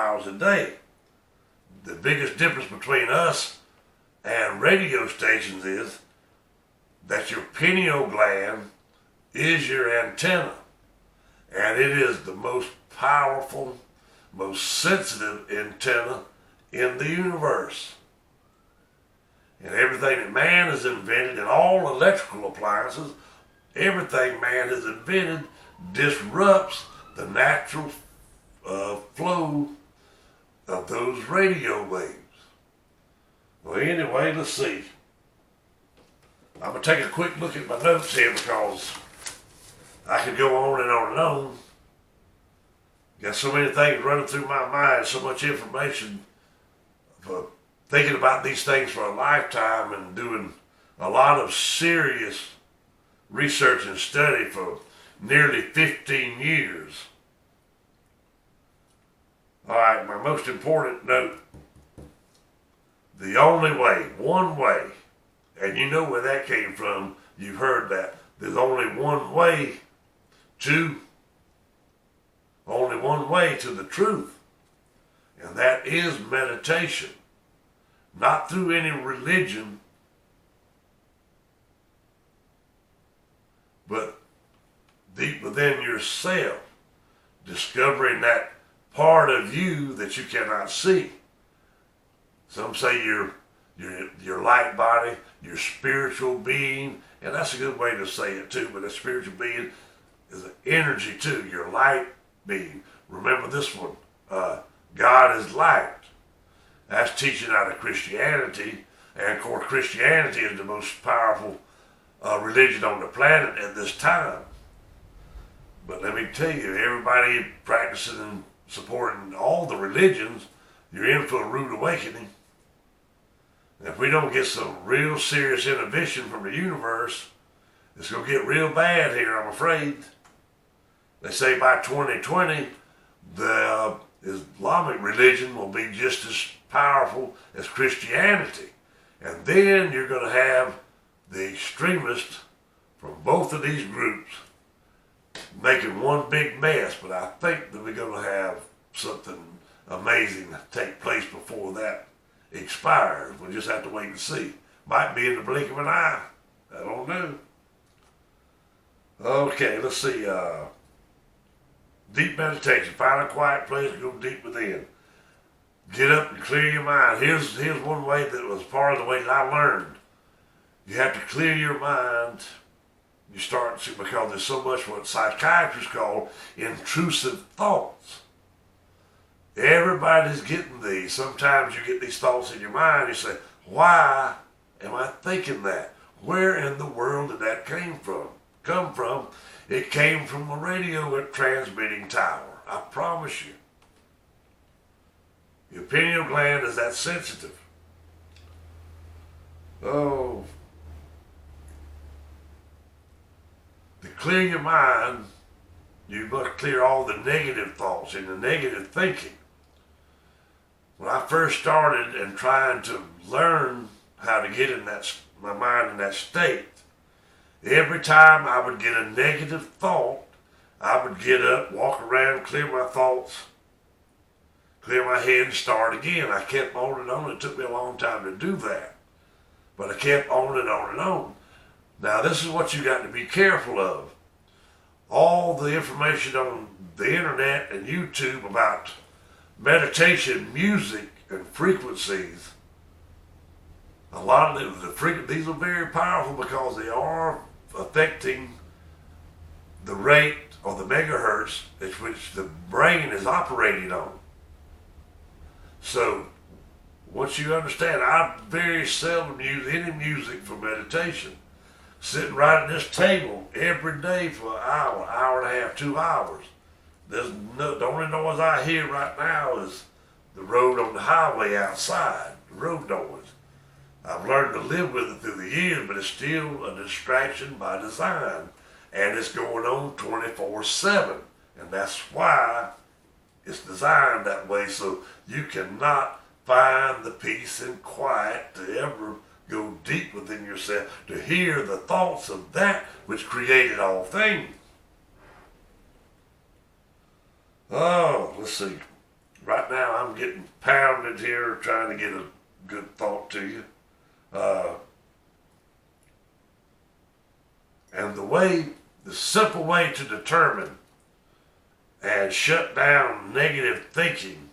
miles a day. The biggest difference between us and radio stations is that your pineal gland is your antenna, and it is the most powerful, most sensitive antenna in the universe. And everything that man has invented, and all electrical appliances, everything man has invented disrupts the natural flow of those radio waves. Well, anyway, let's see. I'm going to take a quick look at my notes here because I could go on and on and on. Got so many things running through my mind, so much information. For thinking about these things for a lifetime and doing a lot of serious research and study for nearly 15 years. All right, my most important note. The only way, one way, and you know where that came from, you've heard that. There's only one way to the truth, and that is meditation. Not through any religion, but deep within yourself, discovering that part of you that you cannot see. Some say your light body, your spiritual being, and that's a good way to say it too, but a spiritual being is an energy too, your light being. Remember this one, God is light. That's teaching out of Christianity, and of course Christianity is the most powerful religion on the planet at this time. But let me tell you, everybody practicing and supporting all the religions, you're in for a rude awakening. If we don't get some real serious intervention from the universe, it's going to get real bad here, I'm afraid. They say by 2020, the Islamic religion will be just as powerful as Christianity. And then you're going to have the extremists from both of these groups making one big mess. But I think that we're going to have something amazing take place before that expires. We'll just have to wait and see. Might be in the blink of an eye. I don't know. Okay, let's see. Deep meditation. Find a quiet place to go deep within. Get up and clear your mind. Here's one way that was part of the way that I learned. You have to clear your mind. You start to, because there's so much what psychiatrists call intrusive thoughts. Everybody's getting these. Sometimes you get these thoughts in your mind. You say, why am I thinking that? Where in the world did that come from? It came from a radio transmitting tower. I promise you. Your pineal gland is that sensitive. Oh. To clear your mind, you must clear all the negative thoughts and the negative thinking. When I first started and trying to learn how to get in my mind in that state, every time I would get a negative thought, I would get up, walk around, clear my thoughts, clear my head, and start again. I kept on and on. It took me a long time to do that. But I kept on and on and on. Now, this is what you got to be careful of. All the information on the internet and YouTube about meditation, music, and frequencies, a lot of these are very powerful because they are affecting the rate or the megahertz at which the brain is operating on. So, once you understand, I very seldom use any music for meditation. Sitting right at this table every day for an hour and a half, 2 hours. The only noise I hear right now is the road on the highway outside, the road noise. I've learned to live with it through the years, but it's still a distraction by design. And it's going on 24/7. And that's why it's designed that way, so you cannot find the peace and quiet to ever go deep within yourself, to hear the thoughts of that which created all things. Oh, let's see. right now I'm getting pounded here trying to get a good thought to you. And the simple way to determine and shut down negative thinking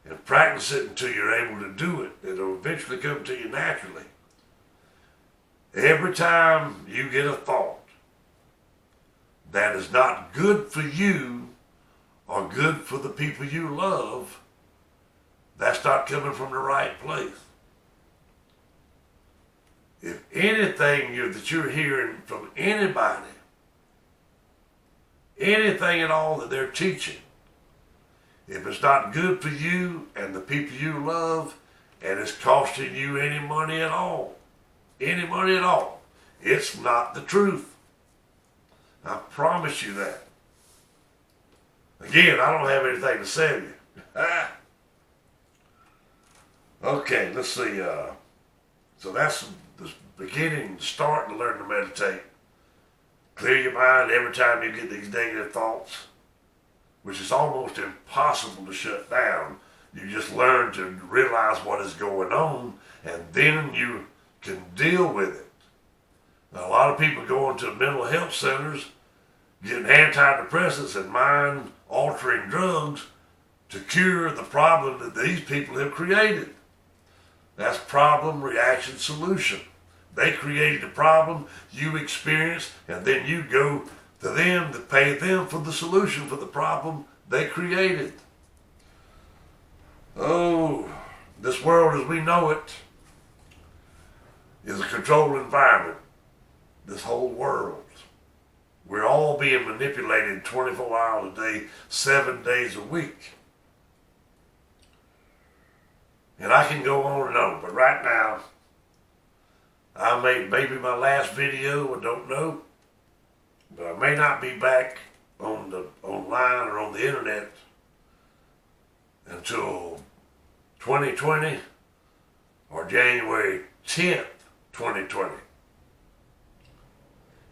and practice it until you're able to do it, it'll eventually come to you naturally. Every time you get a thought that is not good for you or good for the people you love, that's not coming from the right place. If anything that you're hearing from anybody, anything at all that they're teaching, if it's not good for you and the people you love, and it's costing you any money at all, it's not the truth. I promise you that. Again, I don't have anything to sell you. Okay, let's see. So that's the beginning, start to learn to meditate. Clear your mind every time you get these negative thoughts, which is almost impossible to shut down. You just learn to realize what is going on, and then you can deal with it. Now, a lot of people go into mental health centers getting antidepressants and mind-altering drugs to cure the problem that these people have created. That's problem, reaction, solution. They created the problem you experienced, and then you go to them to pay them for the solution for the problem they created. Oh, this world as we know it is a controlled environment. This whole world. We're all being manipulated 24 hours a day, 7 days a week. And I can go on and on, but right now, I made maybe my last video, I don't know, but I may not be back online or on the internet until 2020 or January 10th, 2020.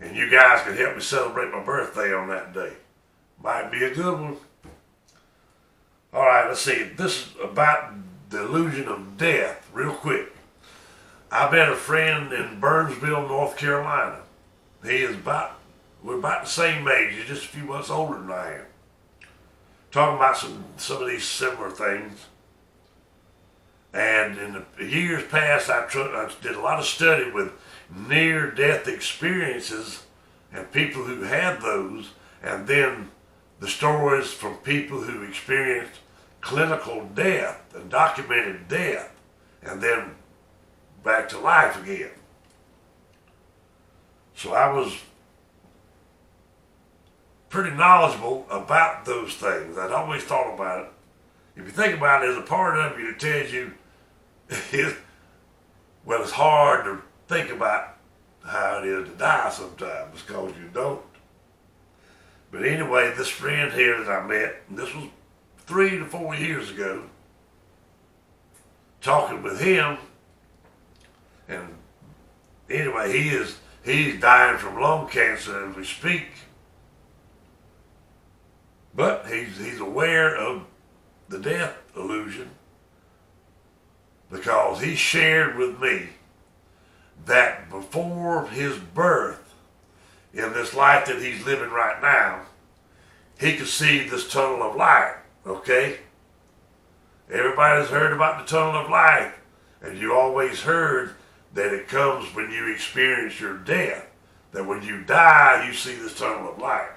And you guys can help me celebrate my birthday on that day. Might be a good one. All right, let's see. This is about the illusion of death, real quick. I met a friend in Burnsville, North Carolina. We're about the same age. He's just a few months older than I am. Talking about some of these similar things. And in the years past, I did a lot of study with near-death experiences and people who had those, and then the stories from people who experienced clinical death and documented death, and then back to life again. So I was pretty knowledgeable about those things. I'd always thought about it. If you think about it, there's a part of you that tells you, well, it's hard to think about how it is to die sometimes because you don't. But anyway, this friend here that I met, and this was 3 to 4 years ago, talking with him, and anyway, he's dying from lung cancer as we speak. But he's aware of the death illusion because he shared with me that before his birth, in this life that he's living right now, he could see this tunnel of light, okay? Everybody's heard about the tunnel of light, and you always heard that it comes when you experience your death, that when you die, you see this tunnel of light.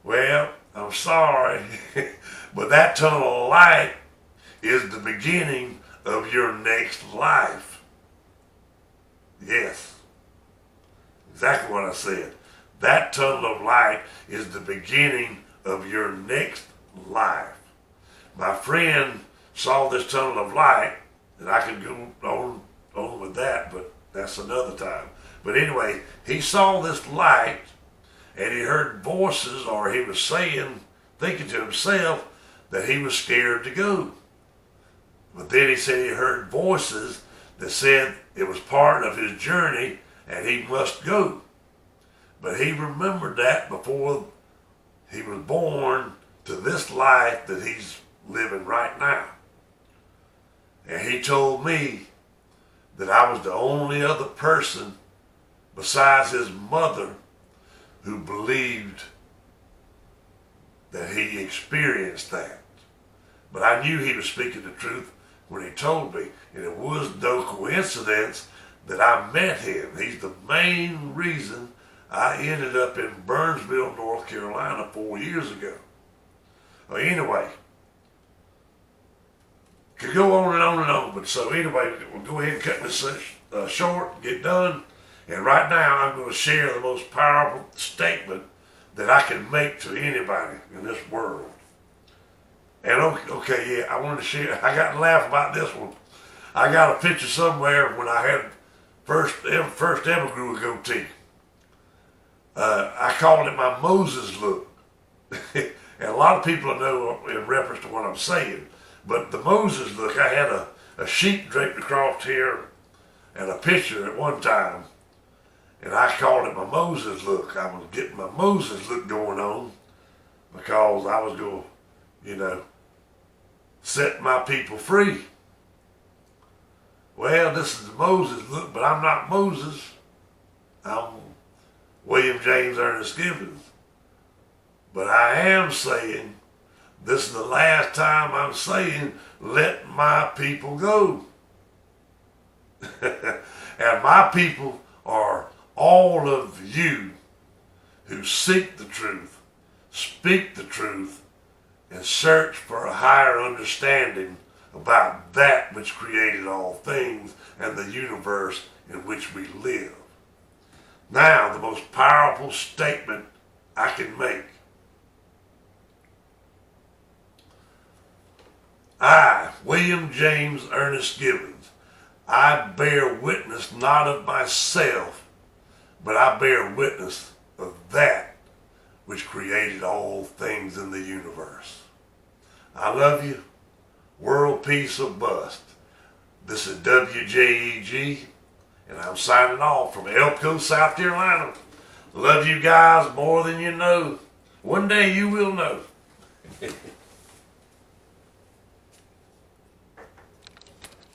Well, I'm sorry, but that tunnel of light is the beginning of your next life. Yes, exactly what I said. That tunnel of light is the beginning of your next life. My friend saw this tunnel of light, and I could go on with that, but that's another time. But anyway, he saw this light, and he heard voices, or he was thinking to himself that he was scared to go. But then he said he heard voices that said it was part of his journey and he must go. But he remembered that before he was born to this life that he's living right now. And he told me that I was the only other person besides his mother who believed that he experienced that. But I knew he was speaking the truth when he told me. And it was no coincidence that I met him. He's the main reason I ended up in Burnsville, North Carolina 4 years ago. Well, anyway, could go on and on and on. But so anyway, we'll go ahead and cut this short, get done. And right now I'm going to share the most powerful statement that I can make to anybody in this world. And okay, yeah, I wanted to share. I got to laugh about this one. I got a picture somewhere when I had first ever grew a goatee. I called it my Moses look. And a lot of people know in reference to what I'm saying. But the Moses look, I had a sheet draped across here and a picture at one time. And I called it my Moses look. I was getting my Moses look going on because I was going to, set my people free. Well, this is the Moses look, but I'm not Moses. I'm William James Ernest Gibbons. But I am saying, this is the last time I'm saying, let my people go. And my people are all of you who seek the truth, speak the truth, and search for a higher understanding about that which created all things and the universe in which we live. Now, the most powerful statement I can make. I, William James Ernest Gibbons, I bear witness not of myself, but I bear witness of that which created all things in the universe. I love you. World peace or bust. This is WJEG, and I'm signing off from Elko, South Carolina. Love you guys more than you know. One day you will know.